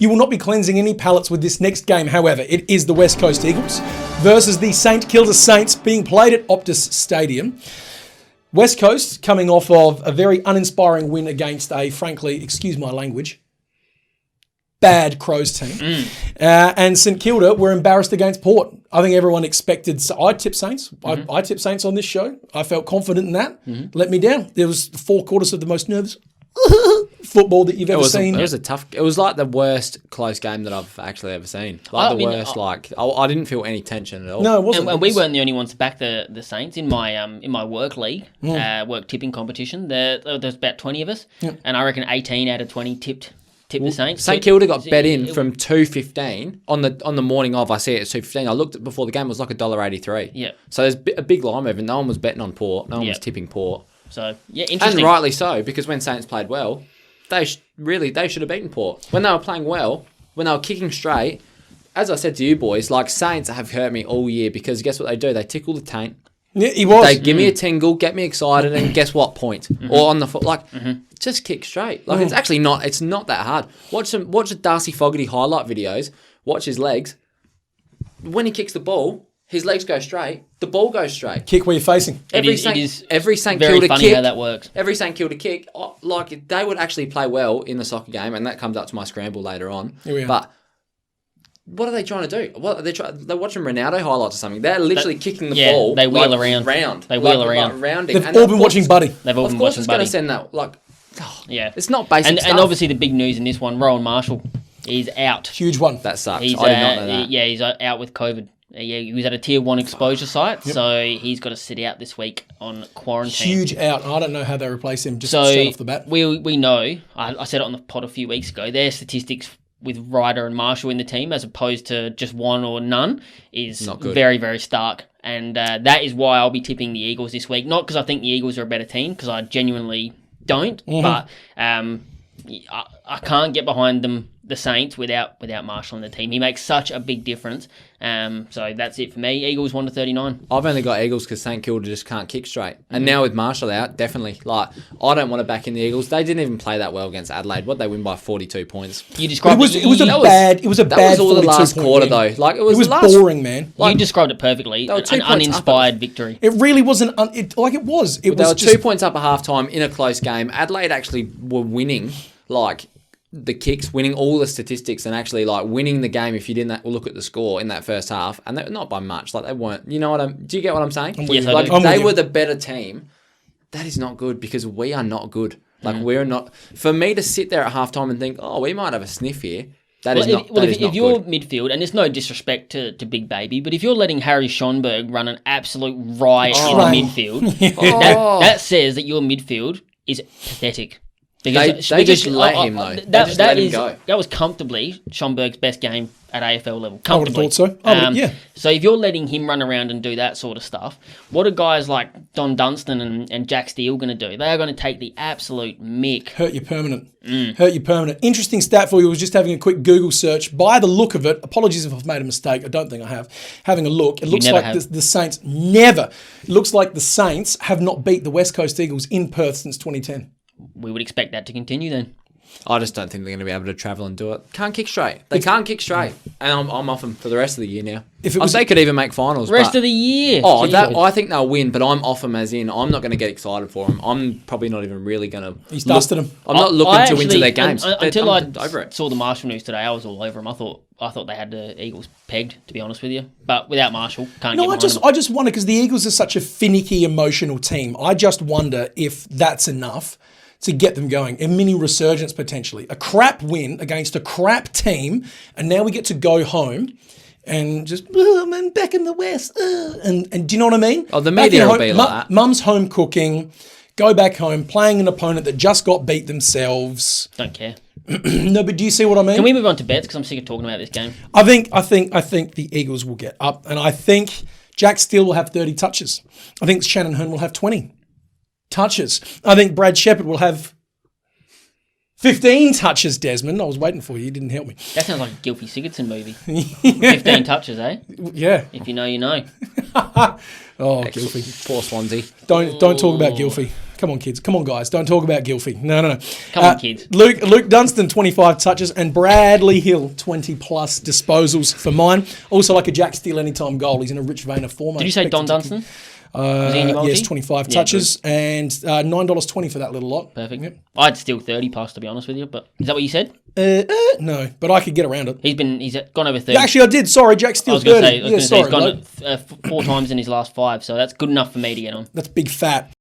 You will not be cleansing any palates with this next game. However, it is the West Coast Eagles versus the St Kilda Saints being played at Optus Stadium. West Coast coming off of a very uninspiring win against a, frankly, excuse my language, bad Crows team. And St Kilda were embarrassed against Port. I think everyone expected... So I tipped Saints. I tipped Saints on this show. I felt confident in that. Let me down. There was 4 quarters of the most nervous football that you've ever seen. It was a tough... It was like the worst close game that I've actually ever seen. Like worst, I didn't feel any tension at all. No, it wasn't. And we weren't the only ones to back the Saints in my work league, work tipping competition. There's about 20 of us, and I reckon 18 out of 20 tipped the Saints. St Kilda got bet in from $2.15 on the morning of. I see it at $2.15. I looked at before the game; it was like $1.83. Yeah. So there's a big line movement. No one was betting on Port. No one was tipping Port. So yeah, interesting. And rightly so, because when Saints played well, they should have beaten Port when they were playing well, when they were kicking straight. As I said to you boys, like Saints have hurt me all year because guess what they do? They tickle the taint. Yeah, he was. They give me a tingle, get me excited, and guess what? Point. Or on the foot. Like, just kick straight. Like, it's actually not, it's not that hard. Watch Darcy Fogarty highlight videos. Watch his legs. When he kicks the ball, his legs go straight. The ball goes straight. Kick where you're facing. Every St very Kilda funny kick, how that works. Every St Kilda kick, like, they would actually play well in the soccer game, and that comes up to my scramble later on. Here we are. But what are they trying to do? What are they're watching Ronaldo highlights or something. They're literally kicking the ball. They wheel like, around. They wheel around. Like rounding. They've all been watching Buddy. They've all been watching Buddy. Of course it's going to send that. Like, yeah. It's not basic stuff. And obviously the big news in this one, Rowan Marshall is out. Huge one. That sucks. He's, I did not know that. Yeah, he's out with COVID. Yeah, he was at a tier 1 exposure site, so he's got to sit out this week on quarantine. Huge out. I don't know how they replace him just straight off the bat. We know, I said it on the pod a few weeks ago, their statistics with Ryder and Marshall in the team as opposed to just one or none is very, very stark. And that is why I'll be tipping the Eagles this week. Not because I think the Eagles are a better team, because I genuinely don't, but I can't get behind the Saints without Marshall in the team. He makes such a big difference. So that's it for me. Eagles 1-39. I've only got Eagles because St Kilda just can't kick straight. And now with Marshall out, definitely. Like, I don't want to back in the Eagles. They didn't even play that well against Adelaide. What, they win by 42 points. You described it was a bad That was all the last quarter game. though. Like, it was boring, man. You described it perfectly. An uninspired victory. It really wasn't. It was. They were 2 points up at halftime in a close game. Adelaide actually were winning, like, the kicks, winning all the statistics, and actually like winning the game if you didn't look at the score in that first half, and not by much. Like, they weren't. You know what do you get what I'm saying? Yes, like, if they were the better team, that is not good because we are not good. Like, we're not. For me to sit there at halftime and think, oh, we might have a sniff here. If you're good. Midfield, and it's no disrespect to Big Baby, but if you're letting Harry Schonberg run an absolute riot in the midfield, that says that your midfield is pathetic. They just let him though. That was comfortably Schonberg's best game at AFL level. Comfortably. I would have thought so. Yeah. So if you're letting him run around and do that sort of stuff, what are guys like Don Dunstan and Jack Steele going to do? They are going to take the absolute mick. Hurt you permanent. Hurt you permanent. Interesting stat for you. I was just having a quick Google search. By the look of it, apologies if I've made a mistake. I don't think I have. Having a look, it looks like the Saints never. It looks like the Saints have not beat the West Coast Eagles in Perth since 2010. We would expect that to continue then. I just don't think they're going to be able to travel and do it. Can't kick straight. They can't kick straight. And I'm off them for the rest of the year now. They could even make finals. Rest of the year. I think they'll win, but I'm off them as in I'm not going to get excited for them. I'm probably not even really going to... He's dusted them. I'm not looking to win to their games. Until I saw the Marshall news today, I was all over them. I thought they had the Eagles pegged, to be honest with you. But without Marshall, can't get behind them. I just wonder, because the Eagles are such a finicky, emotional team. I just wonder if that's enough to get them going. A mini resurgence, potentially. A crap win against a crap team, and now we get to go home and just, I'm back in the West. And do you know what I mean? Oh, the media will be like that. Mum's home cooking, go back home, playing an opponent that just got beat themselves. Don't care. No, but do you see what I mean? Can we move on to bets? Because I'm sick of talking about this game. I think the Eagles will get up, and I think Jack Steele will have 30 touches. I think Shannon Hearn will have 20 touches. I think Brad Shepherd will have 15 touches, Desmond. I was waiting for you. You didn't help me. That sounds like a Gylfi Sigurdsson movie. 15 touches, eh? Yeah. If you know, you know. Gylfi. Poor Swansea. Don't talk about Gylfi. Come on, kids. Come on, guys. Don't talk about Gilfie. No. Come on, kids. Luke Dunstan, 25 touches, and Bradley Hill, 20-plus disposals for mine. Also like a Jack Steele anytime goal. He's in a rich vein of form. Did you say Don Dunstan? Was he in your multi? Yes, 25 touches and $9.20 for that little lot. Perfect. Yep. I'd steal 30 plus, to be honest with you, but is that what you said? No, but I could get around it. He's gone over 30. Actually, I did. Sorry, Jack Steele, 30. He's gone 4 times in his last 5, so that's good enough for me to get on. That's big fat.